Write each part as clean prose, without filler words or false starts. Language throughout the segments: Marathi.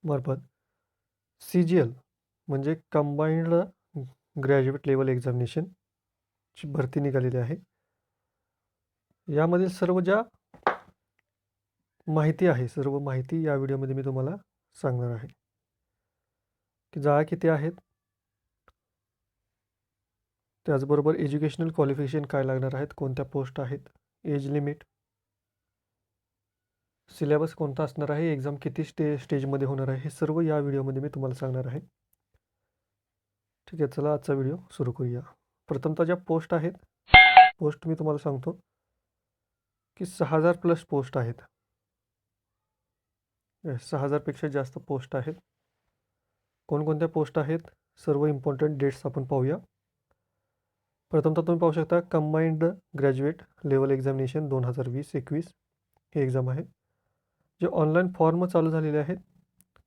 मार्फत CGL म्हणजे कंबाइंड ग्रॅज्युएट लेवल एक्झामिनेशनची भरती निघालेली आहे. यामधील सर्व ज्या माहिती आहे, सर्व माहिती या व्हिडिओमध्ये मी तुम्हाला सांगणार आहे, की जागा किती आहेत, त्याचबरोबर एज्युकेशनल क्वालिफिकेशन काय लागणार आहेत, कोणत्या पोस्ट आहेत, एज लिमिट, सिलेबस कोणता असणार आहे, एक्झाम किती स्टेजमध्ये होणार आहे, हे सर्व या व्हिडिओमध्ये मी तुम्हाला सांगणार आहे. ठीक आहे, चला आजचा व्हिडिओ सुरू करूया. प्रथमतः ज्या पोस्ट आहेत, पोस्ट मी तुम्हाला सांगतो की 6000 प्लस पोस्ट आहेत. 6000पेक्षा जास्त पोस्ट आहेत. कोणकोणत्या पोस्ट आहेत, सर्व इम्पॉर्टंट डेट्स आपण पाहूया. प्रथमतः तुम्ही पाहू शकता कंबाइंड ग्रॅज्युएट लेवल एक्झामिनेशन 2020-21 हे एक्झाम आहे. जे ऑनलाईन फॉर्म चालू झालेले आहेत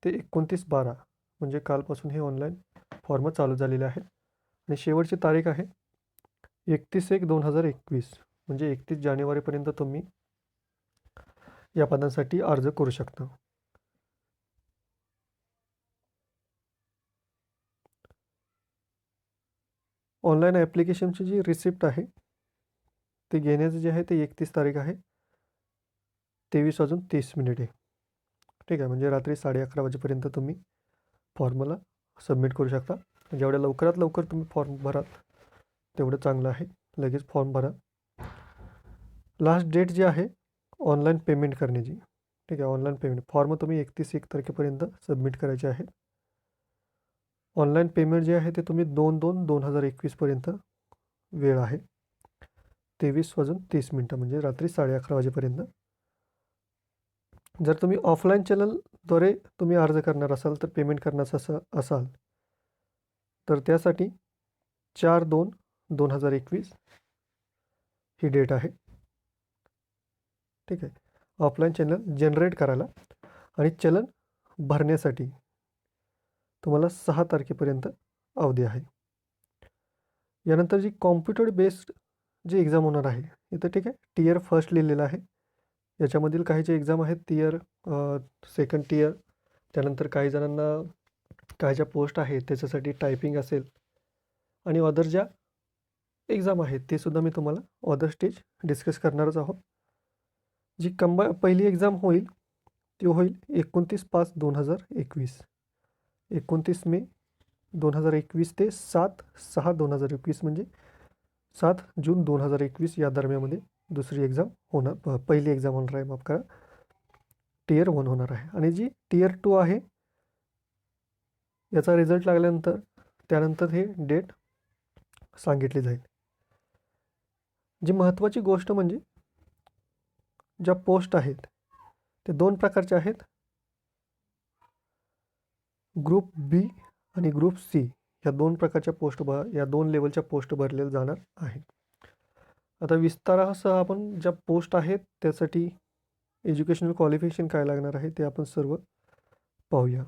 ते 29/12 म्हणजे कालपासून हे ऑनलाईन फॉर्म चालू झालेले आहेत आणि शेवटची तारीख आहे 31/1/2021 म्हणजे 31 जानेवारीपर्यंत तुम्ही या पदांसाठी अर्ज करू शकता. ऑनलाईन ॲप्लिकेशनची जी रिसिप्ट आहे ते घेण्याचं जे आहे ते 31 तारीख आहे, 23:30 आहे. ठीक आहे, म्हणजे रात्री 11:30 वाजेपर्यंत तुम्ही फॉर्मला सबमिट करू शकता. जेवढ्या लवकरात लवकर तुम्ही फॉर्म भराल तेवढं चांगलं आहे. लगेच फॉर्म भरा. लास्ट डेट जी आहे ऑनलाईन पेमेंट करण्याची, ठीक आहे, ऑनलाईन पेमेंट फॉर्म तुम्ही 31 तारखेपर्यंत सबमिट करायचे आहे. ऑनलाईन पेमेंट जे आहे ते तुम्ही 2/2/2021पर्यंत वेळ आहे, 23:30 म्हणजे रात्री 11:30 वाजेपर्यंत. जर तुम्ही ऑफलाईन चॅनलद्वारे तुम्ही अर्ज करणार असाल तर पेमेंट करण्याचं असाल तर त्यासाठी 4/2/2021 ही डेट आहे. ठीक आहे, ऑफलाईन चॅनल जनरेट करायला आणि चलन भरण्यासाठी तुम्हाला 6 तारखेपर्यंत अवधी आहे. यानंतर जी कॉम्प्युटर बेस्ड जी एक्झाम होणार आहे इथं, ठीक आहे, टियर फर्स्ट लिहिलेलं आहे. याच्यामधील काही जे एक्झाम आहेत टियर सेकंड टियर, त्यानंतर काही जणांना काही ज्या पोस्ट आहेत त्याच्यासाठी टायपिंग असेल आणि अदर ज्या एक्झाम आहेत ते सुद्धा मी तुम्हाला अदर स्टेज डिस्कस करणारच आहोत. जी पहिली एक्झाम होईल ती होईल 29/5/2021, 29 मे 2021 ते 7/6/2021 म्हणजे 7 जून 2021 या दरम्यानमध्ये दुसरी एक्झाम होणार, पहिली एक्झाम होणार आहे, माफ करा, टियर 1 होणार आहे. आणि जी टियर 2 आहे याचा रिझल्ट लागल्यानंतर त्यानंतर हे डेट सांगितली जाईल. जी महत्त्वाची गोष्ट म्हणजे ज्या पोस्ट आहेत ते 2 प्रकारचे आहेत, ग्रुप बी आणि ग्रुप सी. या 2 प्रकारच्या पोस्ट या 2 लेवलच्या पोस्ट भरलेल्या जाणार आहेत. आता विस्तारासह आपण ज्या पोस्ट आहेत त्यासाठी एज्युकेशनल क्वालिफिकेशन काय लागणार आहे ते आपण सर्व पाहूया.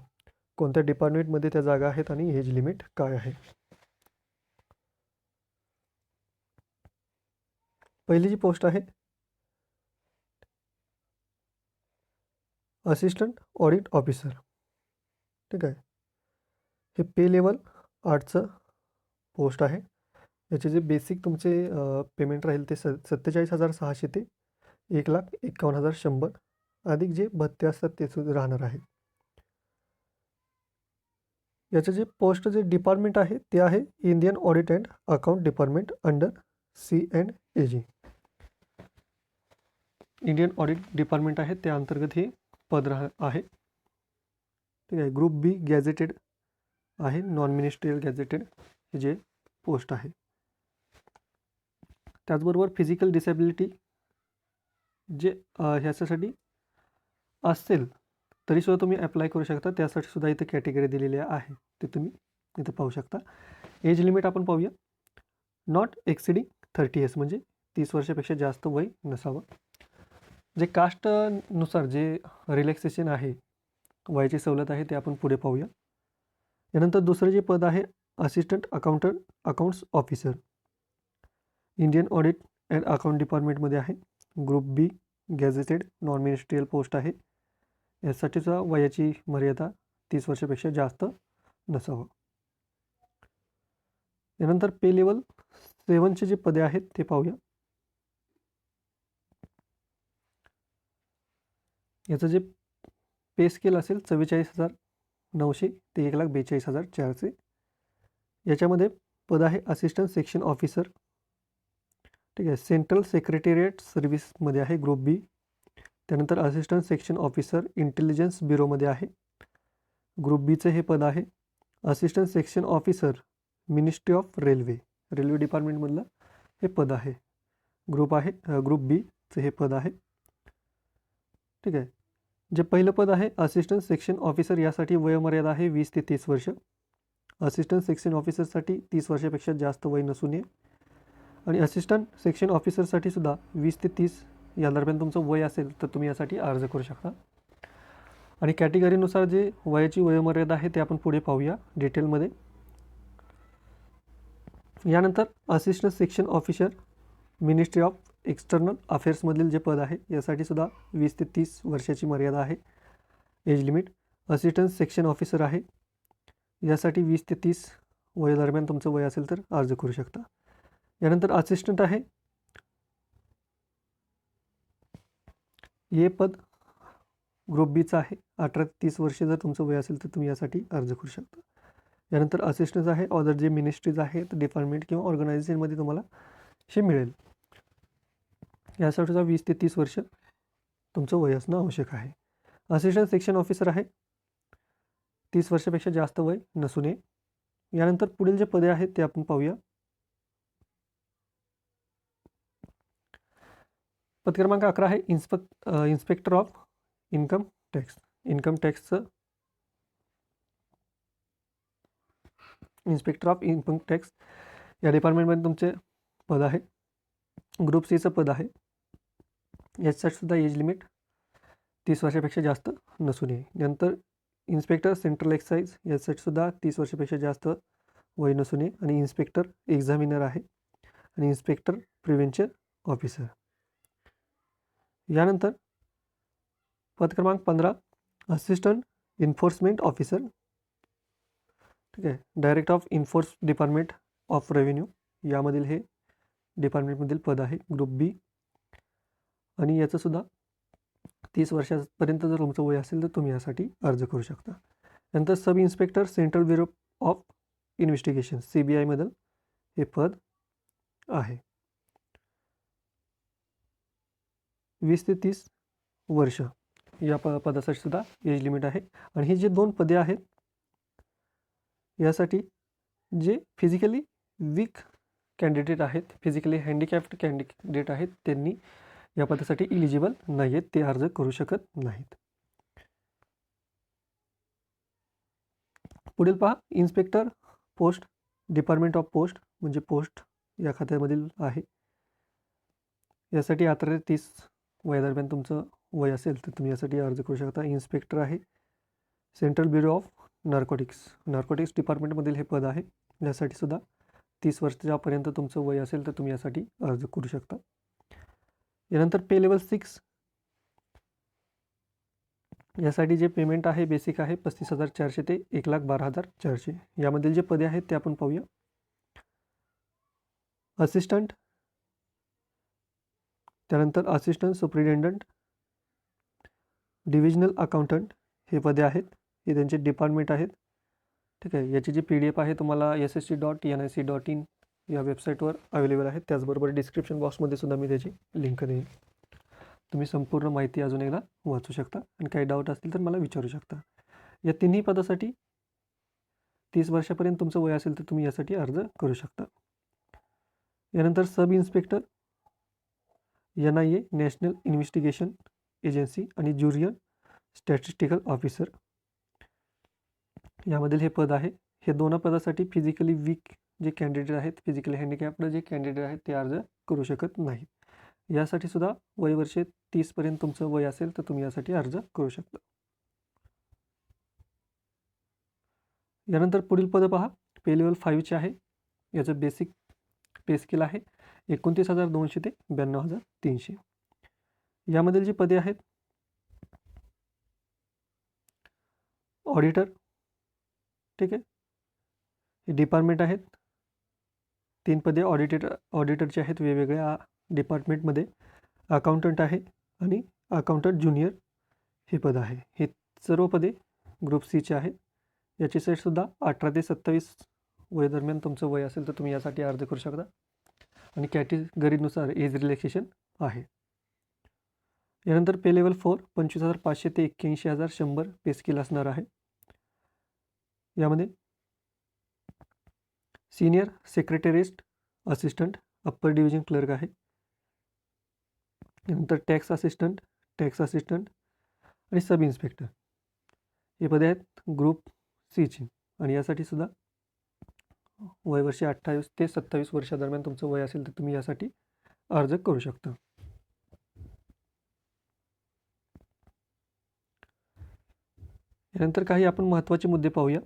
कोणत्या डिपार्टमेंटमध्ये त्या जागा आहेत आणि एज लिमिट काय आहे. पहिली जी पोस्ट आहे असिस्टंट ऑडिट ऑफिसर. ठीक आहे, हे पे लेवल 8चं पोस्ट आहे. याचे जे बेसिक तुमचे पेमेंट राहील ते 47,600 ते 1,51,100 अधिक जे भत्ते असतात ते सुद्धा राहणार आहे. याचे जे पोस्ट जे डिपार्टमेंट आहे ते आहे Indian audit and account department under C&AG. Indian audit department आहे त्या अंतर्गत हे पद आहे. ठीक आहे, ग्रुप बी गॅझेटेड आहे, नॉन मिनिस्ट्रियल गॅझेटेड हे जे पोस्ट आहे. त्याचबरोबर फिजिकल डिसेबिलिटी जे ह्याच्यासाठी असेल तरीसुद्धा तुम्ही अप्लाय करू शकता. त्यासाठी सुद्धा इथे कॅटेगरी दिलेल्या आहे, ते तुम्ही इथं पाहू शकता. एज लिमिट आपण पाहूया, नॉट एक्सिडिंग 30 इयर्स म्हणजे 30 वर्षापेक्षा जास्त वय नसावं. जे कास्टनुसार जे रिलॅक्सेशन आहे, वयाची सवलत आहे ते आपण पुढे पाहूया. यानंतर दुसरं जे पद आहे assistant accounts officer, Indian audit and account डिपार्टमेंटमध्ये आहे. ग्रुप बी गॅझेटेड नॉन मिनिस्ट्रियल पोस्ट आहे. यासाठीचा वयाची मर्यादा 30 वर्षापेक्षा जास्त नसावं. यानंतर पे लेवल 7चे जे पदे आहेत ते पाहूया. याचं जे पे स्केल असेल 44,900 ते 1,42,400. याच्यामध्ये पद आहे असिस्टंट सेक्शन ऑफिसर, ठीक आहे. सेंट्रल सेक्रेटेरिएट सर्व्हिसमध्ये आहे ग्रुप बी. त्यानंतर असिस्टंट सेक्शन ऑफिसर इंटेलिजन्स ब्युरोमध्ये आहे, ग्रुप बीचं हे पद आहे. Assistant section officer ministry of railway डिपार्टमेंटमधलं हे पद आहे, ग्रुप बीचं हे पद आहे, ठीक आहे. जे पहिलं पद आहे असिस्टंट सेक्शन ऑफिसर, यासाठी वयोमर्यादा आहे 20 ते 30 वर्ष. असिस्टंट सेक्शन ऑफिसरसाठी 30 वर्षापेक्षा जास्त वय नसू नये. आणि असिस्टंट सेक्शन ऑफिसरसाठी सुद्धा 20 ते 30 या दरम्यान तुमचं वय असेल तर तुम्ही यासाठी अर्ज करू शकता. आणि कॅटेगरीनुसार जे वयाची वयोमर्यादा आहे ते आपण पुढे पाहूया डिटेलमध्ये. यानंतर assistant section officer ministry of external अफेअर्समधील जे पद आहे यासाठी सुद्धा 20 ते 30 वर्षाची मर्यादा आहे, age limit. Assistant section officer आहे, यासाठी 20 ते 30 वयादरम्यान तुमचं वय असेल तर अर्ज करू शकता. यानंतर असिस्टंट आहे, हे पद ग्रुप बीचं आहे, 18 ते 30 वर्षे जर तुमचं वय असेल तर तुम्ही यासाठी अर्ज करू शकता. यानंतर असिस्टंट आहे, ऑदर जे मिनिस्ट्रीज आहेत डिपार्टमेंट किंवा ऑर्गनायझेशनमध्ये तुम्हाला हे मिळेल. यासाठी सुद्धा 20 ते 30 वर्ष तुमचं वय असणं आवश्यक आहे. असिस्टंट सेक्शन ऑफिसर आहे, 30 वर्षापेक्षा जास्त वय नसू नये. यानंतर पुढील जे पदे आहेत ते आपण पाहूया. पद क्रमांक 11 आहे inspector of income tax. Inspector of income tax या डिपार्टमेंटमध्ये तुमचे पद आहे, ग्रुप सीचं पद आहे. याच्यासाठी सुद्धा एज लिमिट 30 वर्षापेक्षा जास्त नसू नये. नंतर इन्स्पेक्टर सेंट्रल एक्साईज, यासाठी सुद्धा 30 वर्षापेक्षा जास्त वय नसू नये. आणि इन्स्पेक्टर एक्झामिनर आहे आणि इन्स्पेक्टर प्रिव्हेन्शन ऑफिसर. यानंतर पद क्रमांक 15 असिस्टंट इन्फोर्समेंट ऑफिसर, ठीक आहे. Director of enforce department of revenue, यामधील हे डिपार्टमेंटमधील पद आहे, ग्रुप बी. आणि याचं सुद्धा 30 वर्षापर्यंत जर तुमचं वय असेल तर तुम्ही यासाठी अर्ज करू शकता. नंतर sub inspector central bureau of investigation CBI हे पद आहे, 20 ते 30 वर्ष या पदासाठी सुद्धा एज लिमिट आहे. आणि ही जे 2 पदे आहेत यासाठी जे फिजिकली वीक कॅन्डिडेट आहेत, फिजिकली हँडिकॅप्ड कॅन्डिडेट आहेत, त्यांनी या पदासाठी इलिजिबल नाही आहेत, ते अर्ज करू शकत नाहीत. पुढील पहा inspector post department of post, म्हणजे पोस्ट या खात्यामधील आहे. यासाठी 18 ते 30 वयादरम्यान तुमचं वय असेल तर तुम्ही यासाठी अर्ज करू शकता. इन्स्पेक्टर आहे सेंट्रल ब्युरो ऑफ नार्कोटिक्स डिपार्टमेंटमधील हे पद आहे. यासाठी सुद्धा 30 वर्षापर्यंत तुमचं वय असेल तर तुम्ही यासाठी अर्ज करू शकता. यानंतर पे लेवल 6, यासाठी जे पेमेंट आहे बेसिक आहे 35,400 ते 1,12,400. यामधील जे पदे आहेत ते आपण पाहूया. असिस्टंट, त्यानंतर असिस्टंट सुपरिटेंडंट, डिव्हिजनल अकाउंटंट हे पदे आहेत, हे त्यांचे डिपार्टमेंट आहेत, ठीक आहे. याची जी PDF आहे तुम्हाला ssc.nic.in या वेबसाईटवर अवेलेबल आहे. त्याचबरोबर डिस्क्रिप्शन बॉक्समध्ये सुद्धा मी त्याची लिंक देईन, तुम्ही संपूर्ण माहिती अजून एकदा वाचू शकता आणि काही डाऊट असतील तर मला विचारू शकता. या तिन्ही पदासाठी 30 वर्षापर्यंत तुमचं वय असेल तर तुम्ही यासाठी अर्ज करू शकता. यानंतर sub inspector NIA national investigation agency आणि ज्युरियर स्टॅटिस्टिकल ऑफिसर, यामधील हे पद आहे. हे 2 पदासाठी फिजिकली वीक जे कॅन्डिडेट आहेत, फिजिकली हँडिकॅप्ड जे कॅन्डिडेट आहेत ते अर्ज करू शकत नाहीत. यासाठी सुद्धा वयवर्षे 30 पर्यंत तुमचं वय असेल तर तुम्ही यासाठी अर्ज करू शकता. यानंतर पुढील पद पहा पे लेवल 5चे आहे. याचं बेसिक पे स्केल आहे 29,200 ते 92,300. यामधील जी पदे आहेत ऑडिटर ठीक आहे. हे डिपार्टमेंट आहेत. 3 पदे ऑडिटरची आहेत वेगवेगळ्या डिपार्टमेंटमध्ये. अकाउंटंट आहे आणि अकाउंटंट ज्युनियर हे पद आहे. हे सर्व पदे ग्रुप सीचे आहेत. याची सेटसुद्धा 18 ते 27 वयादरम्यान तुमचं वय असेल तर तुम्ही यासाठी अर्ज करू शकता आणि कॅटेगरीनुसार एज रिलॅक्सेशन आहे. यानंतर पे लेवल 4 25,500 ते 81,100 पे स्केल असणार आहे. यामध्ये senior secretaries assistant upper division clerk आहे. नंतर टॅक्स असिस्टंट आणि सब इन्स्पेक्टर हे पदे आहेत ग्रुप सीची आणि यासाठी सुद्धा वयवर्षी 28 ते 27 वर्षादरम्यान तुमचं वय असेल तर तुम्ही यासाठी अर्ज करू शकता. यानंतर काही आपण महत्त्वाचे मुद्दे पाहूया.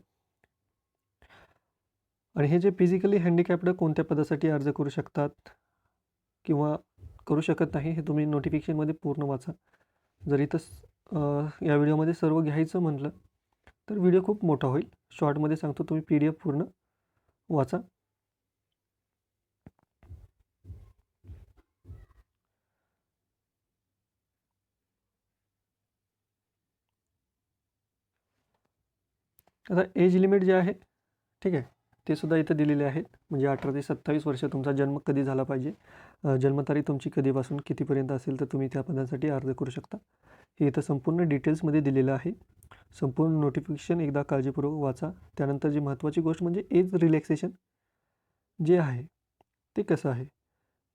आणि हे जे फिजिकली हँडिकॅप्ड कोणत्या पदासाठी अर्ज करू शकतात किंवा करू शकत नाही हे तुम्ही नोटिफिकेशनमध्ये पूर्ण वाचा. जर इथं या व्हिडिओमध्ये सर्व घ्यायचं म्हटलं तर व्हिडिओ खूप मोठा होईल. शॉर्टमध्ये सांगतो, तुम्ही PDF पूर्ण वाचा. आता एज लिमिट जे आहे, ठीक आहे, ते सुद्धा इथं दिलेले आहेत. म्हणजे 18 ते 27 वर्ष तुमचा जन्म कधी झाला पाहिजे, जन्मतारीख तुमची कधीपासून कितीपर्यंत असेल तर तुम्ही त्या पदासाठी अर्ज करू शकता. हे इथं संपूर्ण डिटेल्समध्ये दिलेलं आहे. संपूर्ण नोटिफिकेशन एकदा काळजीपूर्वक वाचा. त्यानंतर जी महत्त्वाची गोष्ट म्हणजे एज रिलॅक्सेशन जे आहे ते कसं आहे.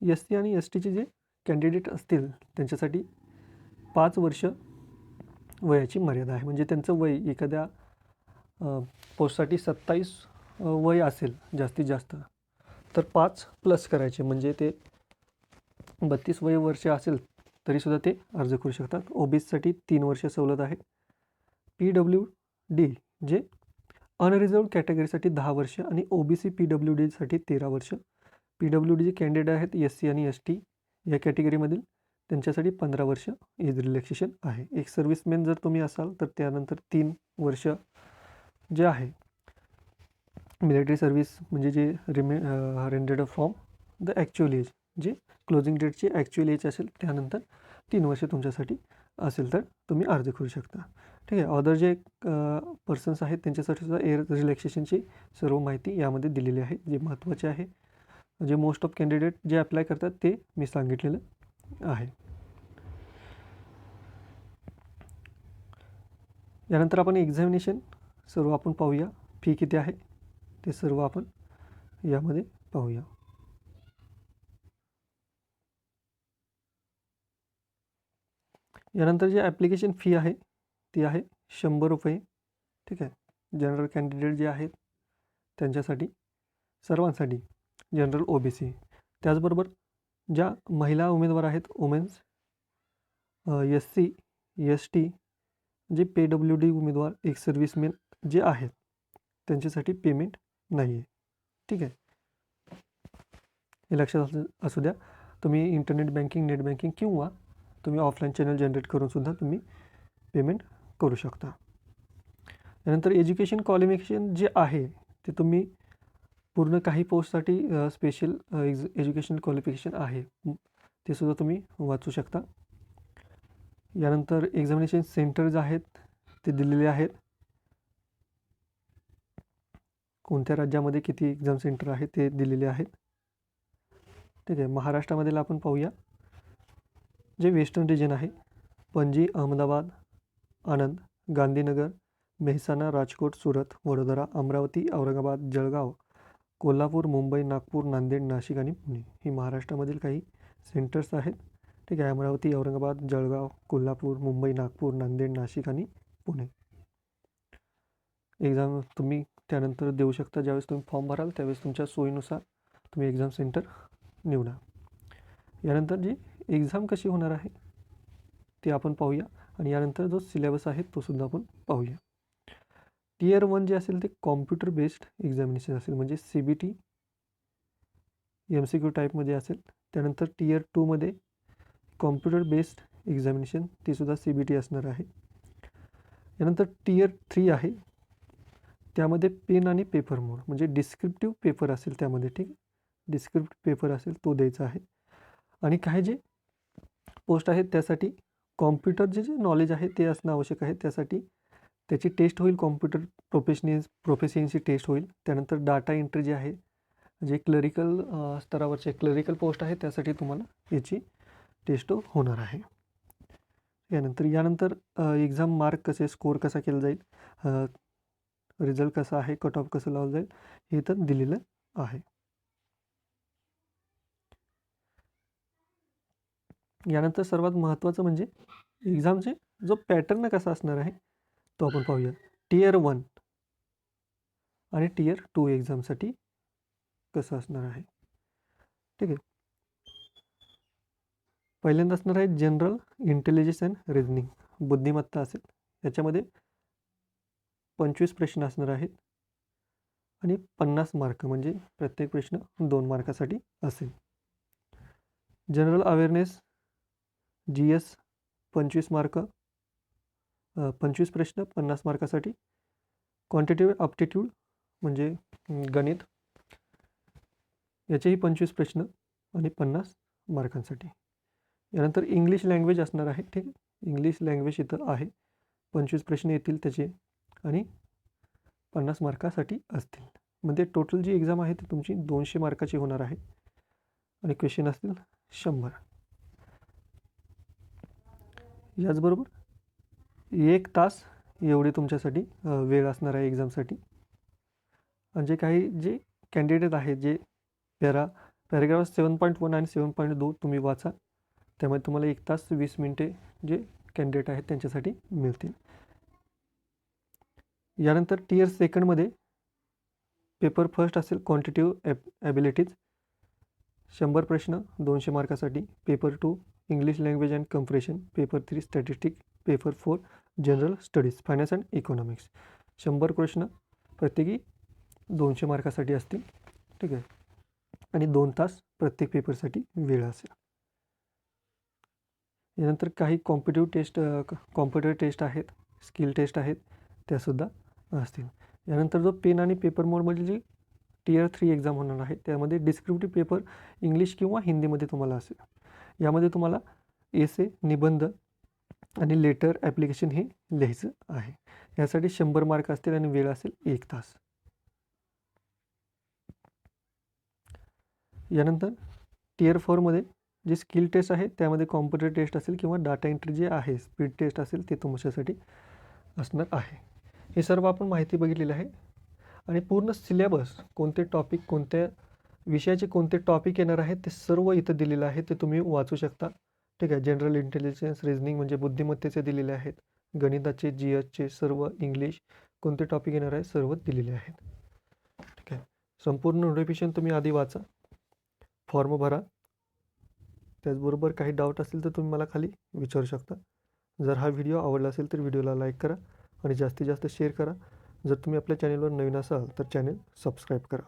SC आणि STचे जे कॅन्डिडेट असतील त्यांच्यासाठी 5 वर्ष वयाची मर्यादा आहे. म्हणजे त्यांचं वय एखाद्या पोस्टसाठी 27 वय असेल जास्तीत जास्त तर 5+ करायचे, म्हणजे ते 32 वर्ष असेल तरीसुद्धा ते अर्ज करू शकतात. OBCसाठी 3 वर्ष सवलत आहे. PWD जे अनरिझर्व्ड कॅटेगरीसाठी 10 वर्ष आणि OBC PWDसाठी 13 वर्ष. PWD जे कॅन्डिडेट आहेत SC आणि ST या कॅटेगरीमधील त्यांच्यासाठी 15 वर्ष एज रिलॅक्सेशन आहे. एक सर्व्हिसमॅन जर तुम्ही असाल तर त्यानंतर 3 वर्ष जे आहे मिलिटरी सर्व्हिस, म्हणजे जे rendered from the actual age, जे क्लोजिंग डेटची ॲक्च्युअल एज असेल त्यानंतर 3 वर्ष तुमच्यासाठी असेल तर तुम्ही अर्ज करू शकता. ठीक आहे. अदर जे पर्सन्स आहेत त्यांच्यासाठी सुद्धा एज रिलॅक्सेशनची सर्व माहिती यामध्ये दिलेली आहे. जे महत्त्वाचे आहे, जे मोस्ट ऑफ कॅन्डिडेट जे अप्लाय करतात ते मी सांगितलेलं आहे. यानंतर आपण एक्झामिनेशन सर्व आपण पाहूया. फी किती आहे ते सर्व आपण यामध्ये पाहूया. यानंतर जे ॲप्लिकेशन फी आहे ती आहे 100 रुपये. ठीक आहे. जनरल कॅन्डिडेट जे आहेत त्यांच्यासाठी, सर्वांसाठी, जनरल OBC. त्याचबरोबर ज्या महिला उमेदवार आहेत, वुमेन्स, SC ST जे PWD उमेदवार, एक सर्व्हिसमॅन जे आहेत त्यांच्यासाठी पेमेंट नाही आहे. ठीक आहे. हे लक्षात असू द्या. तुम्ही इंटरनेट बँकिंग, नेट बँकिंग किंवा तुम्ही ऑफलाईन चॅनल जनरेट करूनसुद्धा तुम्ही पेमेंट करू शकता. त्यानंतर एज्युकेशन क्वालिफिकेशन जे आहे ते तुम्ही पूर्ण काही पोस्टसाठी स्पेशल एज्युकेशन क्वालिफिकेशन आहे ते सुद्धा तुम्ही वाचू शकता. यानंतर एक्झामिनेशन सेंटर्स आहेत ते दिलेले आहेत. कोणत्या राज्यामध्ये किती एक्झाम सेंटर आहे ते दिलेले आहेत. ठीक आहे. महाराष्ट्रामधील आपण पाहूया. जे वेस्टर्न रिजन आहे, पणजी, अहमदाबाद, आनंद, गांधीनगर, मेहसाणा, राजकोट, सुरत, वडोदरा, अमरावती, औरंगाबाद, जळगाव, कोल्हापूर, मुंबई, नागपूर, नांदेड, नाशिक आणि पुणे ही महाराष्ट्रामधील काही सेंटर्स आहेत. ठीक आहे. अमरावती, औरंगाबाद, जळगाव, कोल्हापूर, मुंबई, नागपूर, नांदेड, नाशिक आणि पुणे. एक्झाम तुम्ही त्यानंतर देऊ शकता. ज्यावेळेस तुम्ही फॉर्म भराल त्यावेळेस तुमच्या सोयीनुसार तुम्ही एक्झाम सेंटर निवडा. यानंतर जी एक्झाम कशी होणार आहे ते आपण पाहूया आणि यानंतर जो सिलेबस आहे तो सुद्धा आपण पाहूया. Tier 1 जे असेल ते कॉम्प्युटर बेस्ड एक्झामिनेशन असेल, म्हणजे CBT MCQ टाईपमध्ये असेल. त्यानंतर Tier 2 मध्ये कॉम्प्युटर बेस्ड एक्झामिनेशन, ते सुद्धा CBT असणार आहे. यानंतर Tier 3 आहे, त्यामध्ये पेन आणि पेपर मोड म्हणजे डिस्क्रिप्टिव्ह पेपर असेल त्यामध्ये, ठीक आहे. डिस्क्रिप्टिव्ह पेपर असेल तो द्यायचा आहे. आणि काही जे पोस्ट आहेत त्यासाठी कॉम्प्युटरचे जे नॉलेज आहे ते असणं आवश्यक आहे. त्यासाठी त्याची टेस्ट होईल, कॉम्प्युटर प्रोफिशियन्सी टेस्ट होईल. त्यानंतर डाटा एंट्री जे आहे, जे क्लरिकल स्तरावरचे क्लरिकल पोस्ट आहे त्यासाठी तुम्हाला याची टेस्ट होणार आहे. यानंतर एक्झाम मार्क कसे, स्कोअर कसा केला जाईल, रिझल्ट कसा आहे, कट ऑफ कसं लावलं जाईल, हे इथं दिलेलं आहे. यानंतर सर्वात महत्त्वाचं म्हणजे एक्झामचे जो पॅटर्न कसा असणार आहे तो आपण पाहूया. टियर 1 आणि टियर 2 एक्झामसाठी कसं असणार आहे, ठीक आहे. पहिल्यांदा असणार आहे जनरल इंटेलिजन्स अँड रिझनिंग, बुद्धिमत्ता असेल. याच्यामध्ये 25 प्रश्न असणार आहेत आणि 50 मार्क म्हणजे प्रत्येक प्रश्न 2 मार्कासाठी असेल. जनरल अवेअरनेस GS 25 मार्क, 25 प्रश्न 50 मार्कासाठी. क्वांटिटेटिव्ह ॲप्टिट्यूड म्हणजे गणित, याचेही 25 प्रश्न आणि 50 मार्कांसाठी. यानंतर इंग्लिश लँग्वेज असणार आहे, ठीक आहे. इंग्लिश लँग्वेज इथं आहे, 25 प्रश्न येतील त्याचे आणि 50 मार्कासाठी असतील. म्हणजे टोटल जी एक्झाम आहे ती तुमची 200 मार्काची होणार आहे आणि क्वेश्चन असतील 100. याचबरोबर 1 तास एवढी तुमच्यासाठी वेळ असणार आहे एक्झामसाठी. आणि जे कॅन्डिडेट आहेत जे पॅराग्राफ 7.1 आणि 7.2 तुम्ही वाचा, त्यामुळे तुम्हाला 1 तास 20 मिनिटे जे कॅन्डिडेट आहेत त्यांच्यासाठी मिळतील. यानंतर टियर सेकंडमध्ये पेपर फर्स्ट असेल क्वांटिटेटिव्ह ॲबिलिटीज, 100 प्रश्न 200 मार्कासाठी. Paper 2 English language and compression. Paper 3 statistic. Paper 4 general studies, finance and economics. 100 प्रश्न प्रत्येकी 200 मार्कासाठी असतील, ठीक आहे. आणि 2 तास प्रत्येक पेपरसाठी वेळ असेल. यानंतर काही कॉम्प्युटर टेस्ट आहेत, स्किल टेस्ट आहेत, त्यासुद्धा असतील. यानंतर जो पेन आणि पेपर मोडमध्ये जी टियर 3 एक्झाम होणार आहे त्यामध्ये डिस्क्रिप्टिव्ह पेपर इंग्लिश किंवा हिंदीमध्ये तुम्हाला असेल. यामध्ये तुम्हाला एसे, निबंध आणि लेटर ॲप्लिकेशन हे लिहायचं आहे. यासाठी 100 मार्क असतील आणि वेळ असेल 1 तास. यानंतर टियर 4मध्ये जी स्किल टेस्ट आहे त्यामध्ये कॉम्प्युटर टेस्ट असेल किंवा डाटा एंट्री जे आहे, स्पीड टेस्ट असेल ते तुमच्यासाठी असणार आहे. हे सर्व आपण माहिती बघितलेली आहे. आणि पूर्ण सिलेबस, कोणते टॉपिक, कोणत्या विषयाचे कोणते टॉपिक येणार आहेत ते सर्व इथं दिलेलं आहे, ते तुम्ही वाचू शकता, ठीक आहे. जनरल इंटेलिजन्स, रिझनिंग म्हणजे बुद्धिमत्तेचे दिलेले आहेत, गणिताचे, GSचे सर्व, इंग्लिश कोणते टॉपिक येणार आहे सर्व दिलेले आहेत, ठीक आहे. संपूर्ण नोटिफिकेशन तुम्ही आधी वाचा, फॉर्म भरा. त्याचबरोबर काही डाऊट असेल तर तुम्ही मला खाली विचारू शकता. जर हा व्हिडिओ आवडला असेल तर व्हिडिओला लाईक करा आणि जास्तीत जास्त शेअर करा. जर तुम्ही आपल्या चॅनलवर नवीन असाल तर चॅनल सबस्क्राईब करा.